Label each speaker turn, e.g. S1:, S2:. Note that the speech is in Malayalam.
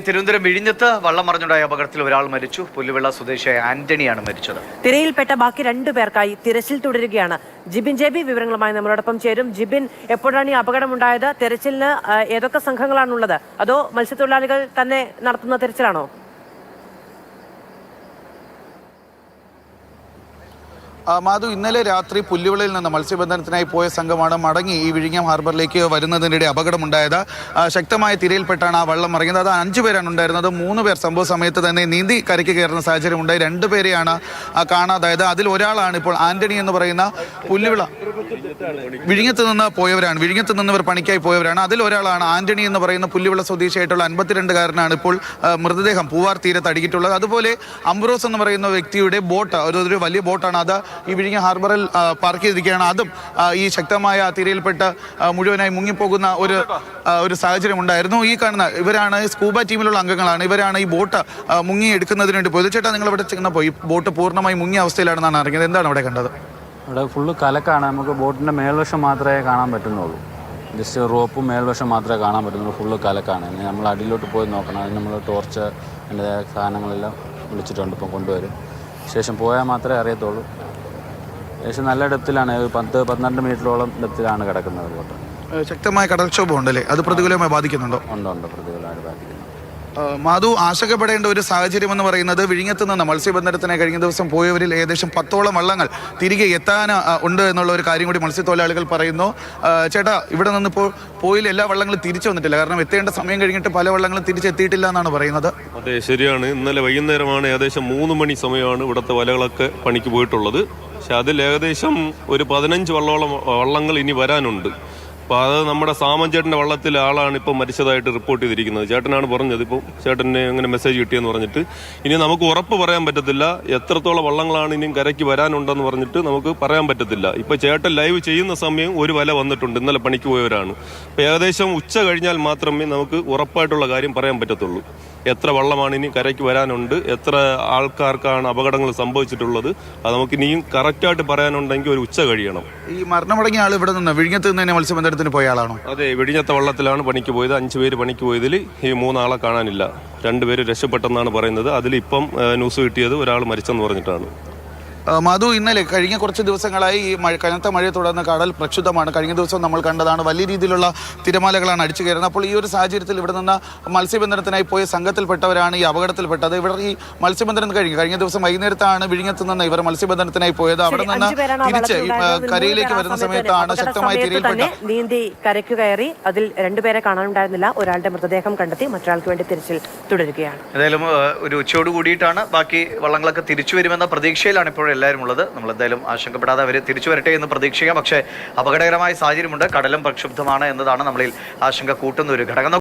S1: തിരുവനന്തപുരം വിഴിഞ്ഞത്ത് വള്ളം മറിഞ്ഞുണ്ടായ അപകടത്തിൽ ഒരാൾ മരിച്ചു. പുല്ലുവിള സ്വദേശിയായ ആന്റണിയാണ് മരിച്ചത്.
S2: തിരയിൽപ്പെട്ട ബാക്കി 2 പേർക്കായി തിരച്ചിൽ തുടരുകയാണ്. ജിബിൻ ജെബി വിവരങ്ങളുമായി നമ്മളോടൊപ്പം ചേരും. ജിബിൻ, എപ്പോഴാണ് ഈ അപകടമുണ്ടായത്? തെരച്ചിലിന് ഏതൊക്കെ സംഘങ്ങളാണുള്ളത്? അതോ മത്സ്യത്തൊഴിലാളികൾ തന്നെ നടത്തുന്ന തെരച്ചിലാണോ?
S3: മാധു, ഇന്നലെ രാത്രി പുല്ലുവിളയിൽ നിന്ന് മത്സ്യബന്ധനത്തിനായി പോയ സംഘമാണ് മടങ്ങി ഈ വിഴിഞ്ഞം ഹാർബറിലേക്ക് വരുന്നതിനിടെ അപകടമുണ്ടായത്. ശക്തമായ തിരയിൽപ്പെട്ടാണ് ആ വള്ളം മറിയുന്നത്. അത് 5 പേരാണ് ഉണ്ടായിരുന്നത്. 3 പേർ സംഭവ സമയത്ത് തന്നെ നീന്തി കരയ്ക്ക് കയറുന്ന സാഹചര്യം ഉണ്ടായി. 2 പേരെയാണ് കാണാതായത്. അതിൽ ഒരാളാണ് ഇപ്പോൾ ആന്റണി എന്ന് പറയുന്ന പുല്ലുവിള വിഴിഞ്ഞത്ത് നിന്ന് പോയവരാണ്. വിഴിഞ്ഞത്ത് നിന്ന് ഇവർ പണിക്കായി പോയവരാണ്. അതിൽ ഒരാളാണ് ആന്റണി എന്ന് പറയുന്ന പുല്ലുവിള സ്വദേശിയായിട്ടുള്ള 52-കാരനാണ് ഇപ്പോൾ മൃതദേഹം പൂവാർ തീരത്ത് അടിക്കിട്ടുള്ളത്. അതുപോലെ അംബ്രോസ് എന്ന് പറയുന്ന വ്യക്തിയുടെ ബോട്ട്, ഒരു വലിയ ബോട്ടാണ്, അത് ഈ വിഴിഞ്ഞ ഹാർബറിൽ പാർക്ക് ചെയ്തിരിക്കുകയാണ്. അതും ഈ ശക്തമായ തിരയിൽപ്പെട്ട് മുഴുവനായി മുങ്ങിപ്പോകുന്ന ഒരു സാഹചര്യം ഉണ്ടായിരുന്നു. ഈ കാണുന്ന ഇവരാണ് സ്കൂബ ടീമിലുള്ള അംഗങ്ങളാണ്. ഇവരാണ് ഈ ബോട്ട് മുങ്ങി എടുക്കുന്നതിന് വേണ്ടി പോയത്. ചേട്ടാ, നിങ്ങൾ ഇവിടെ ചെന്നപ്പോൾ ഈ ബോട്ട് പൂർണ്ണമായി മുങ്ങിയ അവസ്ഥയിലാണെന്നാണ് അറിഞ്ഞത്. എന്താണ് അവിടെ കണ്ടത്?
S4: ഇവിടെ ഫുള്ള് കലക്കാണ്. നമുക്ക് ബോട്ടിൻ്റെ മേൽവശം മാത്രമേ കാണാൻ പറ്റുന്നുള്ളൂ. ജസ്റ്റ് റോപ്പും മേൽവശം മാത്രമേ കാണാൻ പറ്റുന്നുള്ളൂ. ഫുള്ള് കലക്കാണ്. ഇനി നമ്മൾ അടിയിലോട്ട് പോയി നോക്കണം. അതിന് നമ്മൾ ടോർച്ച് അതിൻ്റെ സാധനങ്ങളെല്ലാം വിളിച്ചിട്ടുണ്ട്. ഇപ്പം കൊണ്ടുവരും. ശേഷം പോയാൽ മാത്രമേ അറിയത്തുള്ളൂ. ഏകദേശം നല്ല ഡെപ്തിലാണ്. 10-12 മീറ്ററോളം ഡെപ്തിലാണ് കിടക്കുന്നത് ബോട്ട്.
S3: ശക്തമായ കടൽക്ഷോഭം ഉണ്ടല്ലേ? അത് പ്രതികൂലമായി ബാധിക്കുന്നുണ്ടോ?
S4: ഉണ്ട്, പ്രതികൂലമായിട്ട് ബാധിക്കുന്നു.
S3: മാധു, ആശങ്കപ്പെടേണ്ട ഒരു സാഹചര്യം എന്ന് പറയുന്നത് വിഴിഞ്ഞത്ത് നിന്ന് മത്സ്യബന്ധനത്തിനായി കഴിഞ്ഞ ദിവസം പോയവരിൽ ഏകദേശം 10ഓളം വള്ളങ്ങൾ തിരികെ എത്താൻ ഉണ്ട് എന്നുള്ള ഒരു കാര്യം കൂടി മത്സ്യത്തൊഴിലാളികൾ പറയുന്നു. ചേട്ടാ, ഇവിടെ നിന്ന് ഇപ്പോൾ പോയിൽ എല്ലാ വള്ളങ്ങളും തിരിച്ചു വന്നിട്ടില്ല. കാരണം എത്തേണ്ട സമയം കഴിഞ്ഞിട്ട് പല വള്ളങ്ങളും തിരിച്ചെത്തിയിട്ടില്ല എന്നാണ് പറയുന്നത്.
S5: അതെ, ശരിയാണ്. ഇന്നലെ വൈകുന്നേരമാണ് ഏകദേശം 3 മണി സമയമാണ് ഇവിടുത്തെ വലകളൊക്കെ പണിക്ക് പോയിട്ടുള്ളത്. പക്ഷെ അതിൽ ഏകദേശം ഒരു 15 വള്ളങ്ങൾ ഇനി വരാനുണ്ട്. അപ്പോൾ അത് നമ്മുടെ സാമഞ്ചേട്ടൻ്റെ വള്ളത്തിലെ ആളാണ് ഇപ്പോൾ മരിച്ചതായിട്ട് റിപ്പോർട്ട് ചെയ്തിരിക്കുന്നത്. ചേട്ടനാണ് പറഞ്ഞത്. ഇപ്പോൾ ചേട്ടന് അങ്ങനെ മെസ്സേജ് കിട്ടിയെന്ന് പറഞ്ഞിട്ട് ഇനി നമുക്ക് ഉറപ്പ് പറയാൻ പറ്റത്തില്ല. എത്രത്തോളം വള്ളങ്ങളാണ് ഇനിയും കരയ്ക്ക് വരാനുണ്ടെന്ന് പറഞ്ഞിട്ട് നമുക്ക് പറയാൻ പറ്റത്തില്ല. ഇപ്പോൾ ചേട്ടൻ ലൈവ് ചെയ്യുന്ന സമയം ഒരു വല വന്നിട്ടുണ്ട്. ഇന്നലെ പണിക്ക് പോയവരാണ്. അപ്പോൾ ഏകദേശം ഉച്ച കഴിഞ്ഞാൽ മാത്രമേ നമുക്ക് ഉറപ്പായിട്ടുള്ള കാര്യം പറയാൻ പറ്റത്തുള്ളൂ. എത്ര വള്ളമാണ് ഇനി കരയ്ക്ക് വരാനുണ്ട്, എത്ര ആൾക്കാർക്കാണ് അപകടങ്ങൾ സംഭവിച്ചിട്ടുള്ളത്, അത് നമുക്ക് ഇനിയും കറക്റ്റായിട്ട് പറയാനുണ്ടെങ്കിൽ ഒരു ഉച്ച കഴിയണം.
S3: ഈ മരണമടങ്ങിയ ആൾ ഇവിടെ നിന്ന് വിഴിഞ്ഞത്ത് നിന്ന് തന്നെ മത്സ്യബന്ധനത്തിന് പോയ ആളാണോ?
S5: അതെ, വിഴിഞ്ഞത്തെ വള്ളത്തിലാണ് പണിക്ക് പോയത്. 5 പേര് പണിക്ക് പോയതിൽ ഈ 3 ആളെ കാണാനില്ല. 2 പേര് രക്ഷപ്പെട്ടെന്നാണ് പറയുന്നത്. അതിലിപ്പം ന്യൂസ് കിട്ടിയത് ഒരാൾ മരിച്ചെന്ന് പറഞ്ഞിട്ടാണ്.
S3: മധു, ഇന്നലെ കഴിഞ്ഞ കുറച്ച് ദിവസങ്ങളായി ഈ കനത്ത മഴയെ തുടർന്ന് കടൽ പ്രക്ഷുബ്ധമാണ്. കഴിഞ്ഞ ദിവസം നമ്മൾ കണ്ടതാണ്, വലിയ രീതിയിലുള്ള തിരമാലകളാണ് അടിച്ചു കയറുന്നത്. അപ്പോൾ ഈ ഒരു സാഹചര്യത്തിൽ ഇവിടെ നിന്ന് മത്സ്യബന്ധനത്തിനായി പോയ സംഘത്തിൽപ്പെട്ടവരാണ് ഈ അപകടത്തിൽപ്പെട്ടത്. ഇവർ ഈ മത്സ്യബന്ധനം കഴിഞ്ഞ ദിവസം വൈകുന്നേരത്താണ് വിഴിഞ്ഞത്ത് നിന്ന് ഇവർ മത്സ്യബന്ധനത്തിനായി പോയത്. അവിടെ നിന്ന് തിരിച്ച് കരയിലേക്ക് വരുന്ന സമയത്താണ് ശക്തമായ തിരയിൽപ്പെട്ട
S2: നീന്തി കരയ്ക്ക് കയറി. അതിൽ 2 പേരെ കാണാനുണ്ടായിരുന്നില്ല. ഒരാളുടെ മൃതദേഹം കണ്ടെത്തി. മറ്റൊരാൾക്ക് വേണ്ടി തിരച്ചിൽ തുടരുകയാണ്.
S1: ഏതായാലും ഒരു ഉച്ചയോട് കൂടിയിട്ടാണ് ബാക്കി വള്ളങ്ങളൊക്കെ തിരിച്ചു വരുമെന്ന പ്രതീക്ഷയിലാണ് ഇപ്പോൾ എല്ലാവരും ഉള്ളത്. നമ്മൾ എന്തായാലും ആശങ്കപ്പെടാതെ അവർ തിരിച്ചു വരട്ടെ എന്ന് പ്രതീക്ഷിക്കാം. പക്ഷേ അപകടകരമായ സാഹചര്യമുണ്ട്. കടലും പ്രക്ഷുബ്ധമാണ് എന്നതാണ് നമ്മളിൽ ആശങ്ക കൂട്ടുന്ന ഒരു ഘടകം.